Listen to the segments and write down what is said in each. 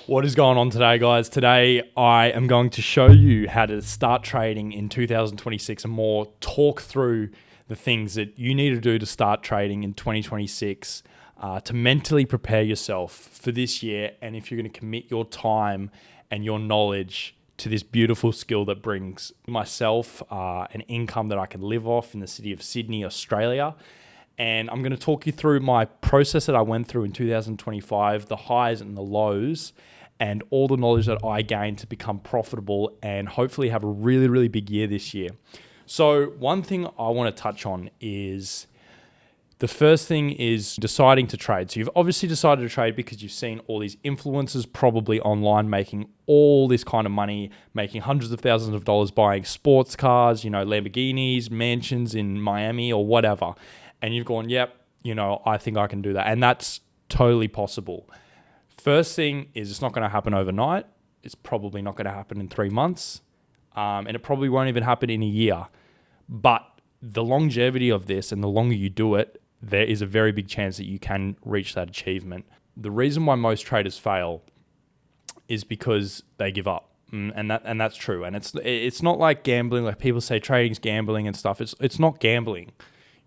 What is going on today, guys? Today, I am going to show you how to start trading in 2026 and more, talk through the things that you need to do to start trading in 2026 to mentally prepare yourself for this year, and if you're going to commit your time and your knowledge to this beautiful skill that brings myself an income that I can live off in the city of Sydney, Australia. And I'm going to talk you through my process that I went through in 2025, the highs and the lows, and all the knowledge that I gained to become profitable and hopefully have a really, really big year this year. So one thing I want to touch on is the first thing is deciding to trade. So you've obviously decided to trade because you've seen all these influencers probably online making all this kind of money, making hundreds of thousands of dollars buying sports cars, Lamborghinis, mansions in Miami or whatever. And you've gone, yep, I think I can do that. And that's totally possible. First thing is it's not going to happen overnight. It's probably not going to happen in 3 months. And it probably won't even happen in a year. But the longevity of this and the longer you do it, there is a very big chance that you can reach that achievement. The reason why most traders fail is because they give up. And that's true. And it's not like gambling. Like people say trading's gambling and stuff. It's not gambling,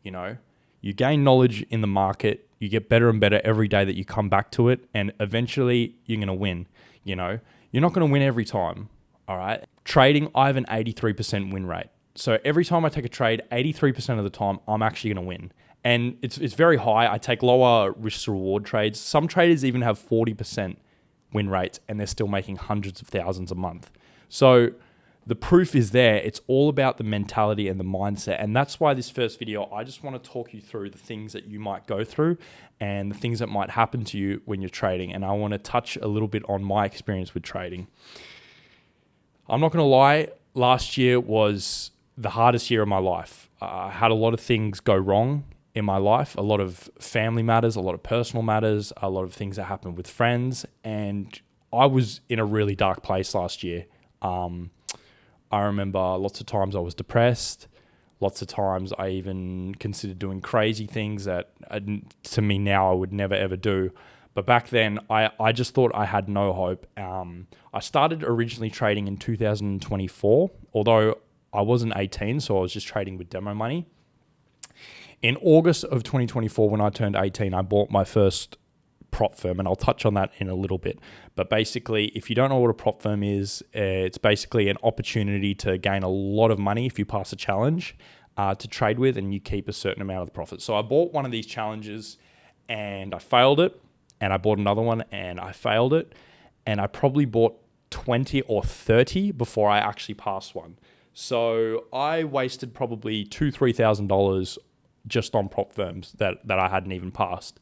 You gain knowledge in the market. You get better and better every day that you come back to it. And eventually you're going to win. You're not going to win every time. All right. Trading, I have an 83% win rate. So every time I take a trade, 83% of the time, I'm actually going to win. And it's very high. I take lower risk to reward trades. Some traders even have 40% win rates and they're still making hundreds of thousands a month. So the proof is there. It's all about the mentality and the mindset. And that's why this first video, I just want to talk you through the things that you might go through and the things that might happen to you when you're trading. And I want to touch a little bit on my experience with trading. I'm not going to lie, last year was the hardest year of my life. I had a lot of things go wrong in my life, a lot of family matters, a lot of personal matters, a lot of things that happened with friends. And I was in a really dark place last year. I remember lots of times I was depressed. Lots of times I even considered doing crazy things that to me now I would never ever do. But back then I just thought I had no hope. I started originally trading in 2024, although I wasn't 18, so I was just trading with demo money. In August of 2024, when I turned 18, I bought my first prop firm, and I'll touch on that in a little bit. But basically, if you don't know what a prop firm is, it's basically an opportunity to gain a lot of money if you pass a challenge to trade with, and you keep a certain amount of the profit. So I bought one of these challenges and I failed it, and I bought another one and I failed it, and I probably bought 20 or 30 before I actually passed one. So I wasted probably $2,000-$3,000 just on prop firms that I hadn't even passed.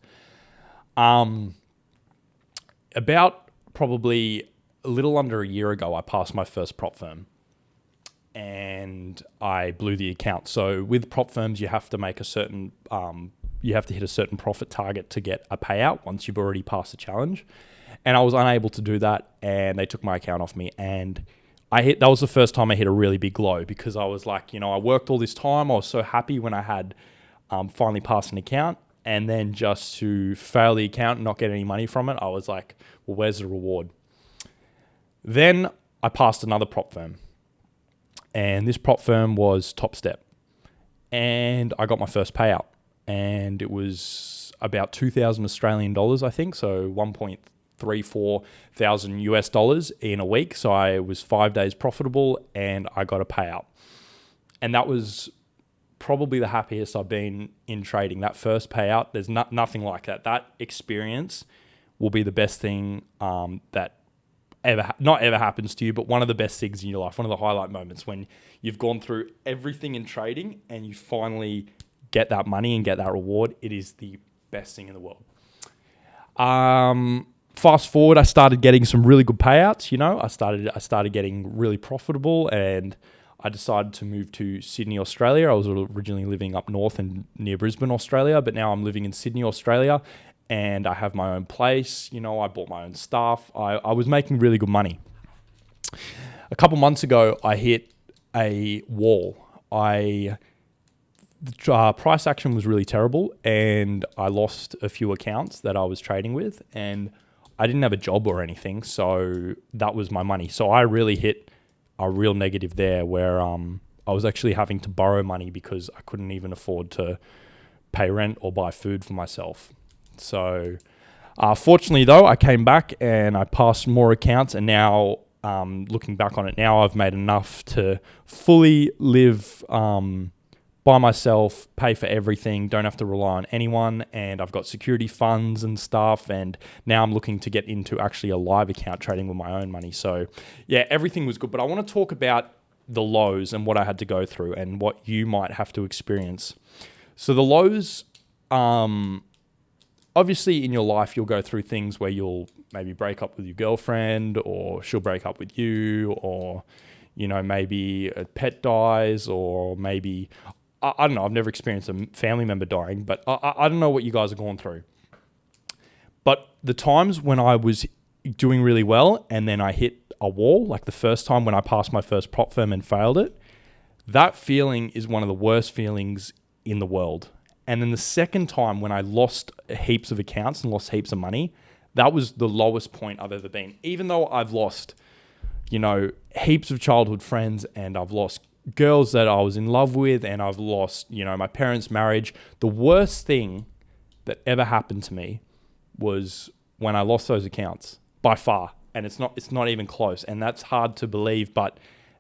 About probably a little under a year ago, I passed my first prop firm and I blew the account. So with prop firms, you have to make you have to hit a certain profit target to get a payout once you've already passed the challenge. And I was unable to do that, and they took my account off me. And that was the first time I hit a really big low, because I was like, I worked all this time. I was so happy when I had finally passed an account. And then just to fail the account and not get any money from it, I was like, well, where's the reward? Then I passed another prop firm. And this prop firm was Top Step. And I got my first payout. And it was about 2,000 Australian dollars, I think. So 1.34 thousand US dollars in a week. So I was 5 days profitable and I got a payout. And that was probably the happiest I've been in trading. That first payout, there's nothing like that. That experience will be the best thing that not ever happens to you, but one of the best things in your life, one of the highlight moments when you've gone through everything in trading and you finally get that money and get that reward. It is the best thing in the world. Fast forward, I started getting some really good payouts. I started getting really profitable, and I decided to move to Sydney, Australia. I was originally living up north and near Brisbane, Australia, but now I'm living in Sydney, Australia, and I have my own place. I bought my own stuff. I was making really good money. A couple months ago, I hit a wall. The price action was really terrible, and I lost a few accounts that I was trading with, and I didn't have a job or anything, so that was my money. So I really hit a real negative there where I was actually having to borrow money because I couldn't even afford to pay rent or buy food for myself. So fortunately though, I came back and I passed more accounts, and now looking back on it now, I've made enough to fully live by myself, pay for everything, don't have to rely on anyone, and I've got security funds and stuff, and now I'm looking to get into actually a live account trading with my own money. So yeah, everything was good, but I want to talk about the lows and what I had to go through and what you might have to experience. So the lows, obviously in your life, you'll go through things where you'll maybe break up with your girlfriend, or she'll break up with you, or, you know, maybe a pet dies, or maybe, I don't know, I've never experienced a family member dying, but I don't know what you guys are going through. But the times when I was doing really well and then I hit a wall, like the first time when I passed my first prop firm and failed it, that feeling is one of the worst feelings in the world. And then the second time when I lost heaps of accounts and lost heaps of money, that was the lowest point I've ever been. Even though I've lost, you know, heaps of childhood friends, and I've lost girls that I was in love with, and I've lost, you know, my parents' marriage. The worst thing that ever happened to me was when I lost those accounts, by far. And it's not even close. And that's hard to believe, but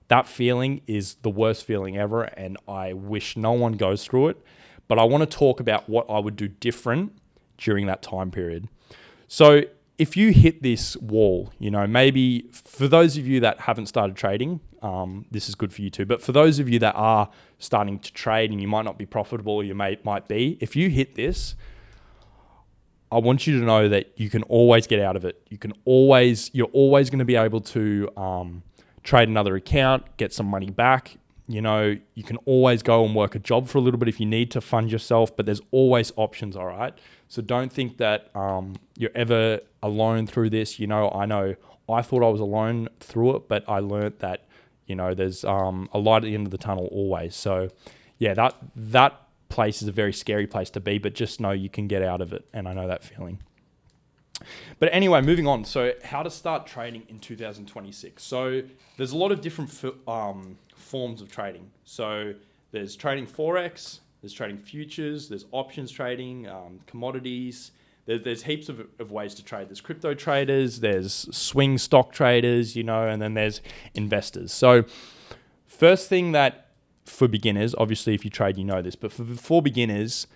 that feeling is the worst feeling ever, and I wish no one goes through it. But I want to talk about what I would do different during that time period. So if you hit this wall, you know, maybe for those of you that haven't started trading, this is good for you too. But for those of you that are starting to trade and you might not be profitable, you might be, if you hit this, I want you to know that you can always get out of it. You're always going to be able to trade another account, get some money back. You know, you can always go and work a job for a little bit if you need to fund yourself, but there's always options, all right? So don't think that you're ever alone through this. You know I thought I was alone through it, but I learned that, you know, there's a light at the end of the tunnel always. So yeah, that place is a very scary place to be, but just know you can get out of it. And I know that feeling. But anyway, moving on. So how to start trading in 2026. So there's a lot of different forms of trading. So there's trading Forex, there's trading futures, there's options trading, commodities. There's heaps of ways to trade. There's crypto traders, there's swing stock traders, you know, and then there's investors. So first thing that for beginners, obviously if you trade, you know this, but for beginners,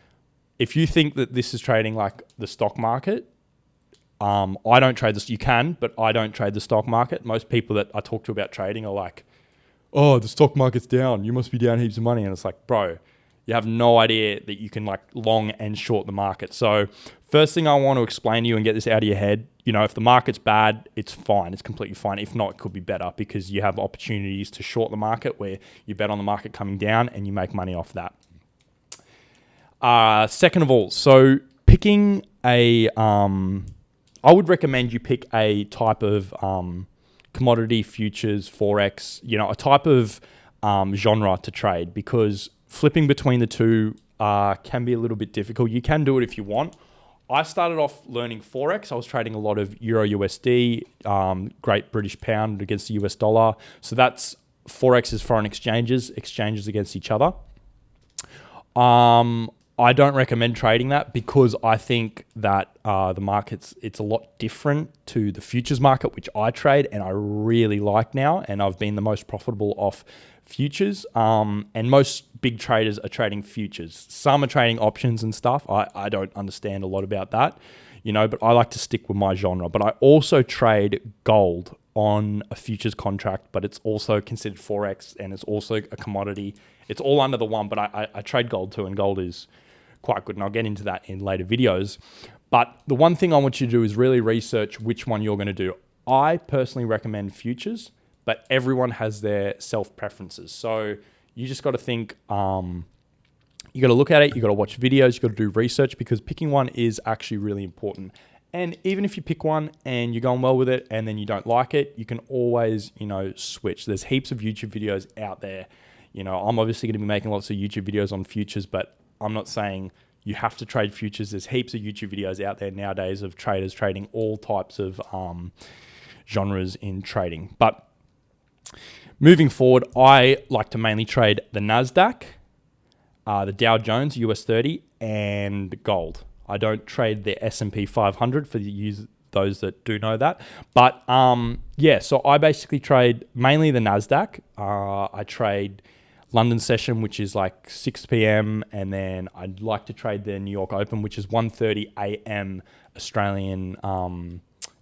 if you think that this is trading like the stock market, I don't trade this. You can, but I don't trade the stock market. Most people that I talk to about trading are like, oh, the stock market's down. You must be down heaps of money. And it's like, bro, you have no idea that you can like long and short the market. So first thing I want to explain to you and get this out of your head, you know, if the market's bad, it's fine. It's completely fine. If not, it could be better because you have opportunities to short the market where you bet on the market coming down and you make money off that. Second of all, so picking I would recommend you pick a type of commodity, futures, Forex, you know, a type of genre to trade, because flipping between the two can be a little bit difficult. You can do it if you want. I started off learning Forex. I was trading a lot of Euro USD, Great British Pound against the US dollar. So that's Forex is foreign exchanges against each other. I don't recommend trading that because I think that the market's, it's a lot different to the futures market, which I trade and I really like now. And I've been the most profitable off futures. And most big traders are trading futures. Some are trading options and stuff. I don't understand a lot about that, you know, but I like to stick with my genre. But I also trade gold on a futures contract, but it's also considered Forex and it's also a commodity. It's all under the one, but I trade gold too, and gold is quite good, and I'll get into that in later videos. But the one thing I want you to do is really research which one you're going to do. I personally recommend futures, but everyone has their self-preferences. So you just got to think, you got to look at it, you got to watch videos, you got to do research, because picking one is actually really important. And even if you pick one and you're going well with it and then you don't like it, you can always, you know, switch. There's heaps of YouTube videos out there. You know, I'm obviously going to be making lots of YouTube videos on futures, but I'm not saying You have to trade futures. There's heaps of YouTube videos out there nowadays of traders trading all types of genres in trading. But moving forward, I like to mainly trade the NASDAQ, the Dow Jones, US 30, and gold. I don't trade the S&P 500 for those that do know that. But yeah, so I basically trade mainly the NASDAQ. I trade London session, which is like 6 p.m. And then I'd like to trade the New York Open, which is 1:30 a.m. Australian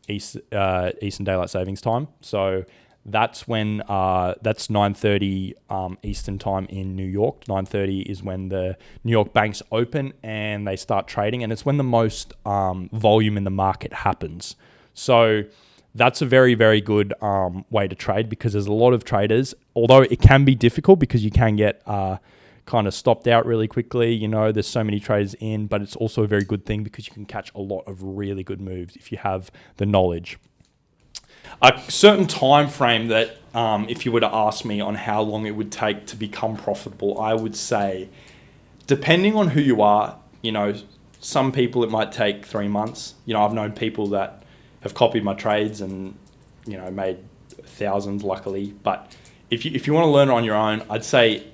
Eastern Daylight Savings Time. So that's when that's 9:30 Eastern Time in New York. 9:30 is when the New York banks open and they start trading, and it's when the most volume in the market happens. So that's a very, very good way to trade, because there's a lot of traders, although it can be difficult because you can get kind of stopped out really quickly. You know, there's so many traders in, but it's also a very good thing because you can catch a lot of really good moves if you have the knowledge. A certain time frame that if you were to ask me on how long it would take to become profitable, I would say, depending on who you are, you know, some people it might take 3 months. You know, I've known people that have copied my trades and, you know, made thousands, luckily. But if you want to learn it on your own, I'd say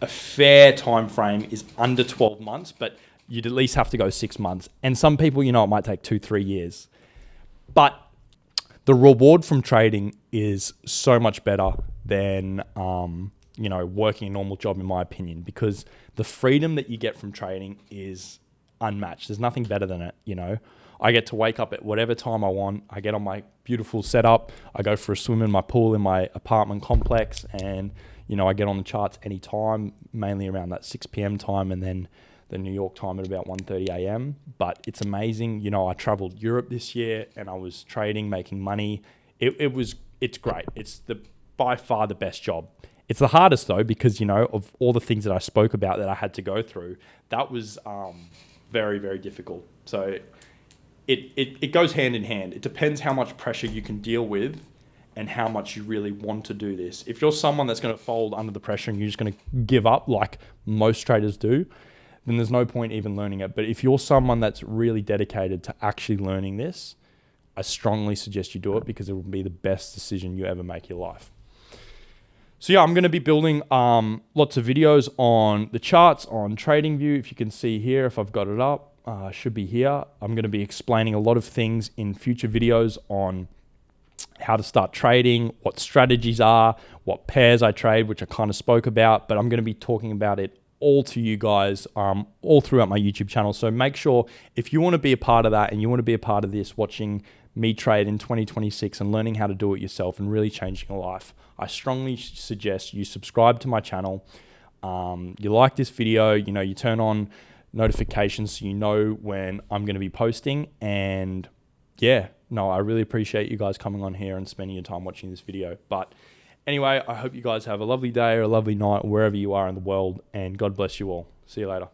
a fair time frame is under 12 months, but you'd at least have to go 6 months. And some people, you know, it might take 2-3 years. But the reward from trading is so much better than, you know, working a normal job, in my opinion, because the freedom that you get from trading is unmatched. There's nothing better than it, you know. I get to wake up at whatever time I want. I get on my beautiful setup. I go for a swim in my pool in my apartment complex, and, you know, I get on the charts anytime, mainly around that 6 p.m. time, and then the New York time at about 1:30 a.m. But it's amazing. You know, I traveled Europe this year and I was trading, making money. It's great. It's by far the best job. It's the hardest though, because, you know, of all the things that I spoke about that I had to go through, that was very, very difficult. So it goes hand in hand. It depends how much pressure you can deal with and how much you really want to do this. If you're someone that's going to fold under the pressure and you're just going to give up like most traders do, then there's no point even learning it. But if you're someone that's really dedicated to actually learning this, I strongly suggest you do it, because it will be the best decision you ever make in your life. So yeah, I'm going to be building lots of videos on the charts, on TradingView. If you can see here, if I've got it up, should be here. I'm going to be explaining a lot of things in future videos on how to start trading, what strategies are, what pairs I trade, which I kind of spoke about, but I'm going to be talking about it all to you guys all throughout my YouTube channel. So make sure, if you want to be a part of that and you want to be a part of this, watching me trade in 2026 and learning how to do it yourself and really changing your life, I strongly suggest you subscribe to my channel. You like this video, you know, you turn on notifications so you know when I'm going to be posting. And yeah, no, I really appreciate you guys coming on here and spending your time watching this video. But anyway, I hope you guys have a lovely day or a lovely night wherever you are in the world, and God bless you all. See you later.